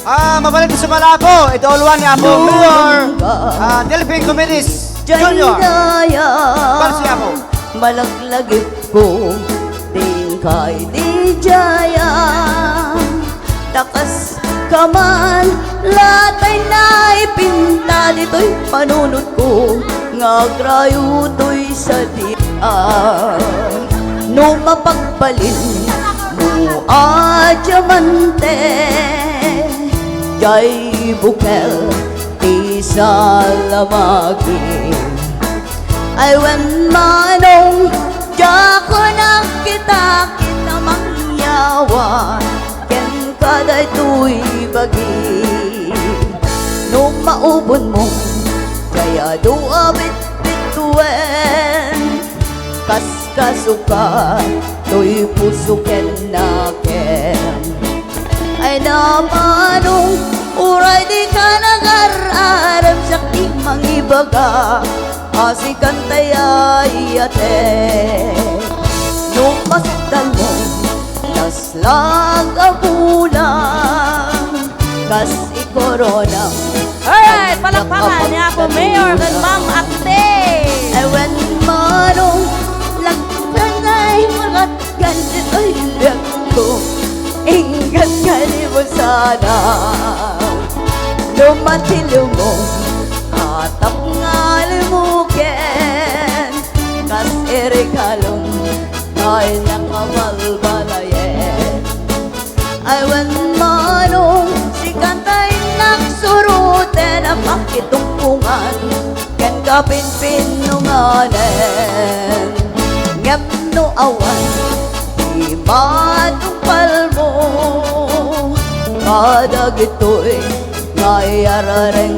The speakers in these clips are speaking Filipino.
Mabalik sa Malako. Ito ulwan ni Apo Mayor. Philippine Comedies Junior. Para si Apo. Malaglagip ko din kay di jaya. Takas kaman latay na ipinta dito'y panunod ko. Ngagrayo to'y sa diyan. No mapagbalin mo adyamante. Jay bukel di sa lamagi. Ay when manong diya ko nakita kita mangyawa. Ken kaday tuy bagi. No maubon mo kaya dua bit-bituin. Kas kasuka tuy puso ken naken. Ay namanong uray di ka nag-aram sa kimang ibaga. Asikan tayay ate. Nung masaktan mo naslag abulan. Kas ikoronang Alright, palakpakan ni Apo Mayor kag Ma'am Ate. ay when manong lagtan ay magat ganit ay liyak ko. Ingat ka di mo sana. Lumatilo mo atap nga limukin. Kas irikalong ay nakabalbalayen. Ay when manong si kantay nagsuruten ang makitungkungan. Ken kapinpinunganen. Ngem no awan di matupal mo. Kadag ito'y ngayarareng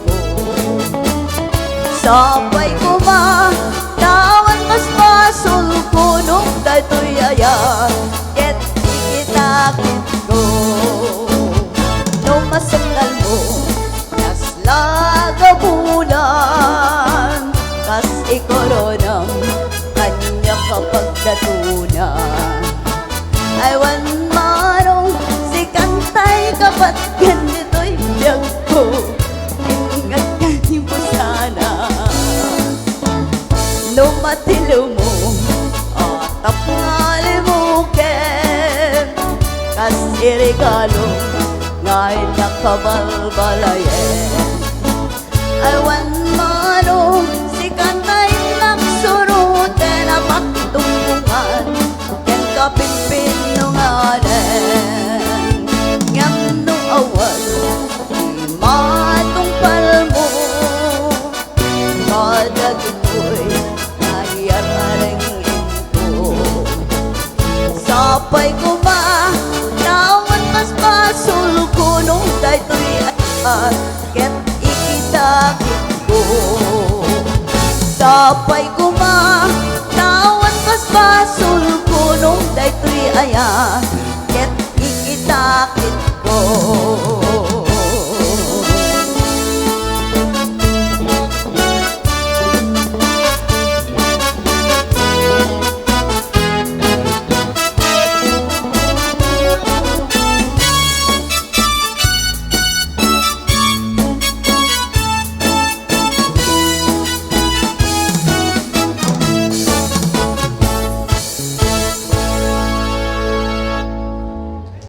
ko. Sabay ko ba tawan mas pasul ko. Nung dato'y aya ket ikitakit ko. Nung masaktan mo naslaga bulan. Kas ikoronang kanya kapag natunan. Ay wan manong si kantay kapat ganito'y biyag ko. Ingat ka di mo sana. No matilo mo atap nga limukin. Kas irigalo nga'y nakabalbalayen. Ay wan manong si kantay nagsuruten ang makitungkungan. Ken kapinpinunganen. Ngam no awan di matungpal mo. Kadag ito'y nayarareng ko. Sapay ko ba nawan mas pasul ko. Nung dayto'y at ket ikitakit ko. Sapay ko ba nawan mas pasul ko. Nung dayto'y aya ket ikitakit ko.